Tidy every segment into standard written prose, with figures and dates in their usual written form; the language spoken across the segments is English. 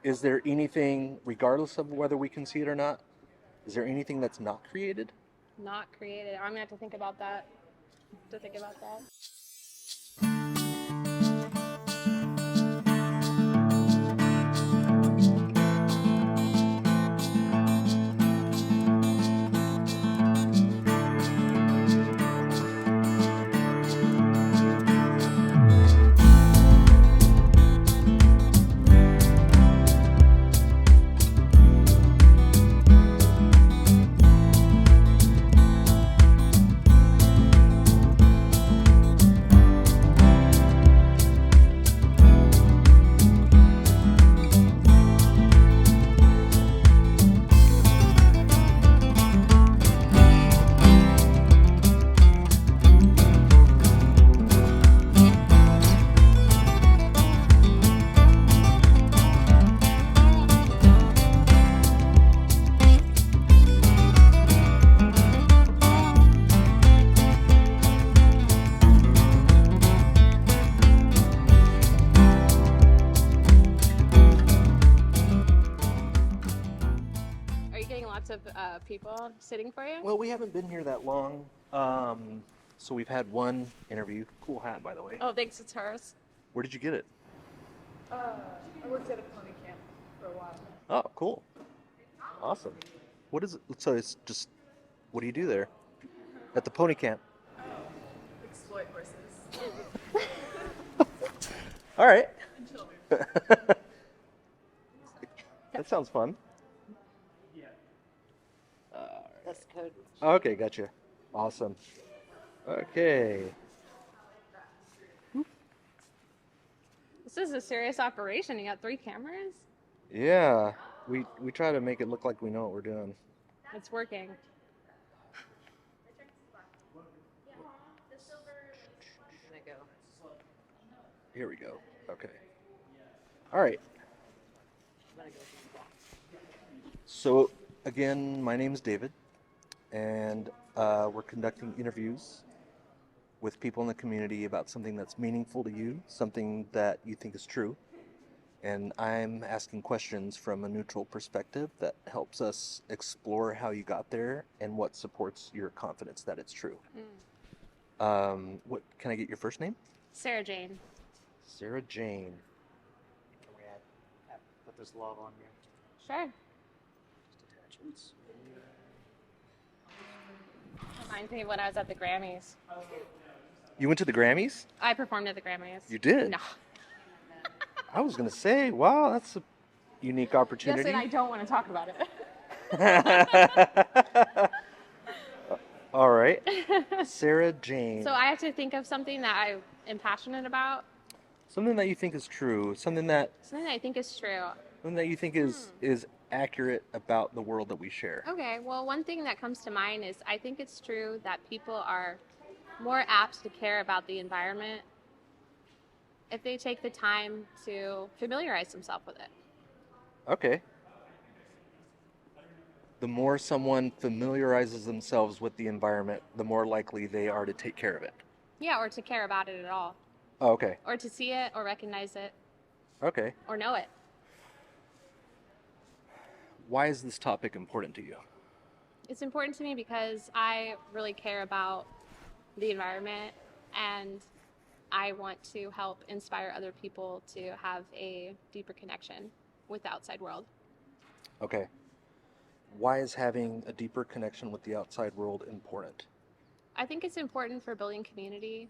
Is there anything, regardless of whether we can see it or not, is there anything that's not created? Not created. I'm gonna have to think about that. Are you getting lots of people sitting for you? Well, we haven't been here that long, so we've had one interview. Cool hat, by the way. Oh, thanks. It's hers. Where did you get it? I worked at a pony camp for a while. Oh, cool. Awesome. What is it? So it's just, what do you do there? At the pony camp? Exploit horses. All right. And children. That sounds fun. That's code. Okay, gotcha. Awesome. Okay. This is a serious operation. You got 3 cameras? Yeah, we try to make it look like we know what we're doing. It's working. Gonna go. Here we go. Okay. All right. Gonna go. So again, my name is David, and we're conducting interviews with people in the community about something that's meaningful to you, something that you think is true. And I'm asking questions from a neutral perspective that helps us explore how you got there and what supports your confidence that it's true. What can I get your first name? Sarah Jane. Sarah Jane. Can we put this love on here? Sure. Just attachments. Reminds me of when I was at the Grammys. You went to the Grammys? I performed at the Grammys. You did? No. I was gonna say, wow, that's a unique Yes, opportunity. and I don't want to talk about it. All right. Sarah Jane. So I have to think of something that I am passionate about. Something that you think is true, something that Something that I think is true. you think is accurate about the world that we share. Okay, well, one thing that comes to mind is I think it's true that people are more apt to care about the environment if they take the time to familiarize themselves with it. Okay. The more someone familiarizes themselves with the environment, the more likely they are to take care of it. Yeah, or to care about it at all. Oh, okay. Or to see it, or recognize it, Okay. or know it. Why is this topic important to you? It's important to me because I really care about the environment, and I want to help inspire other people to have a deeper connection with the outside world. Okay. Why is having a deeper connection with the outside world important? I think it's important for building community.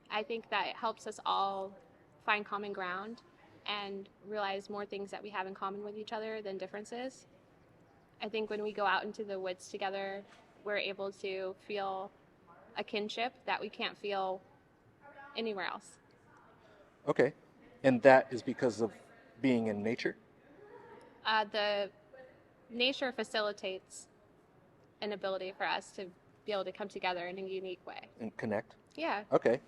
I think that it helps us all find common ground and realize more things that we have in common with each other than differences. I think when we go out into the woods together, we're able to feel a kinship that we can't feel anywhere else. Okay. And that is because of being in nature? The nature facilitates an ability for us to be able to come together in a unique way. And connect? Yeah. Okay.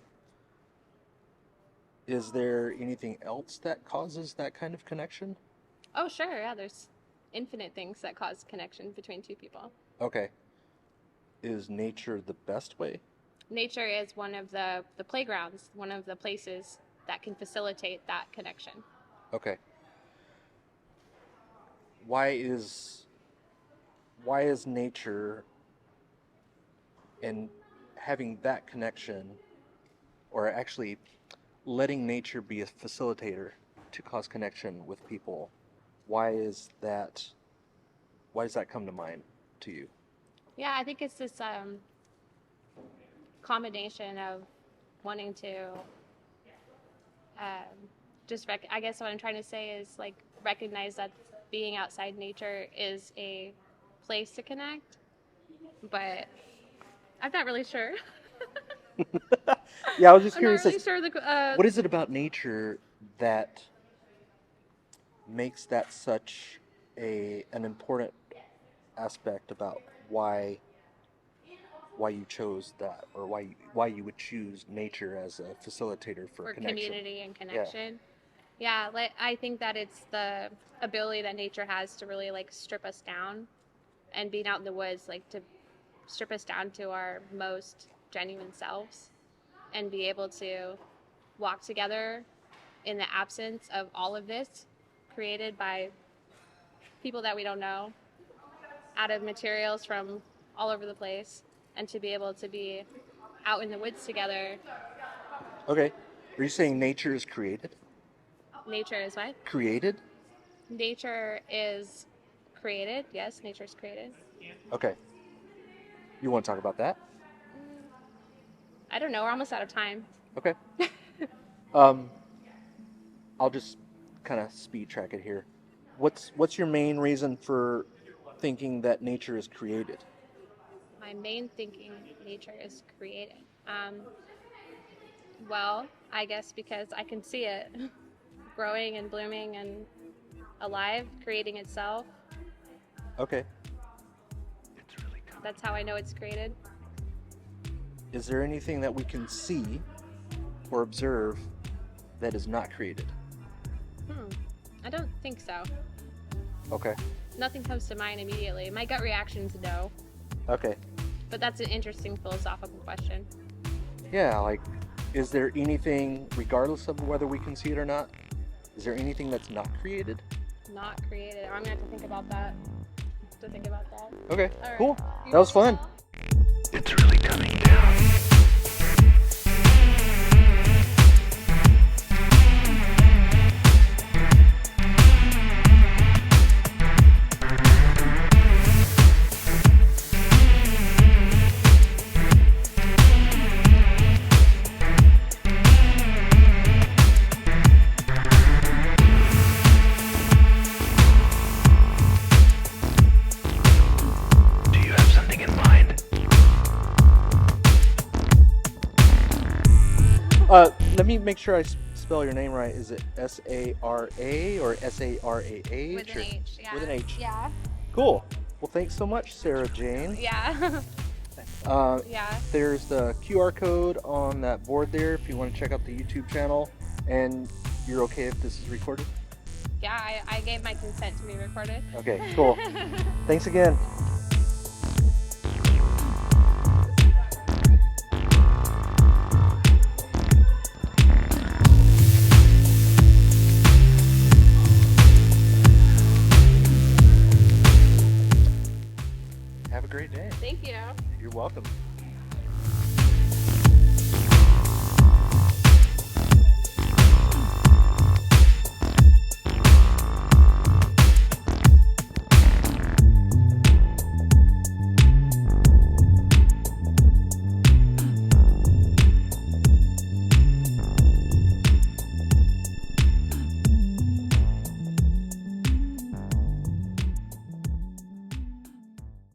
Is there anything else that causes that kind of connection? Oh, sure. Yeah, there's infinite things that cause connection between two people. Okay. Is nature the best way? Nature is one of the playgrounds, one of the places that can facilitate that connection. Okay. why is nature and having that connection, or actually letting nature be a facilitator to cause connection with people, why does that come to mind to you? Yeah, I think it's this combination of wanting to I guess what I'm trying to say is like recognize that being outside nature is a place to connect, but I'm not really sure. Yeah, I was just I'm not curious, really sure what is it about nature that makes that such an important aspect about why you chose that, or why you would choose nature as a facilitator for connection? community and connection. Yeah, like I think that it's the ability that nature has to really like strip us down, and being out in the woods, like to strip us down to our most genuine selves and be able to walk together in the absence of all of this created by people that we don't know, out of materials from all over the place, and to be able to be out in the woods together. Okay. Are you saying nature is created? Nature is what? Created? Nature is created. Yes, nature is created. Okay. You want to talk about that? I don't know. We're almost out of time. Okay. I'll just kind of speed track it here. What's your main reason for thinking that nature is created? My main thinking, nature is created. Well, I guess because I can see it growing and blooming and alive, creating itself. Okay. That's how I know it's created. Is there anything that we can see or observe that is not created? I don't think so. Okay. Nothing comes to mind immediately. My gut reaction is no, Okay. but that's an interesting philosophical question. Yeah, like, is there anything, regardless of whether we can see it or not, is there anything that's not created? Not created. I'm gonna have to think about that. Okay, All right. cool. You That was want fun. to It's really coming down. Do you have something in mind? Let me make sure I spell your name right. Is it S-A-R-A or S-A-R-A-H? With an H, yeah. With an H. Yeah. Cool. Well, thanks so much, Sarah Jane. Yeah. Yeah. There's the QR code on that board there if you want to check out the YouTube channel. And you're okay if this is recorded? Yeah, I gave my consent to be recorded. Okay, cool. Thanks again. Have a great day. Thank you. You're welcome.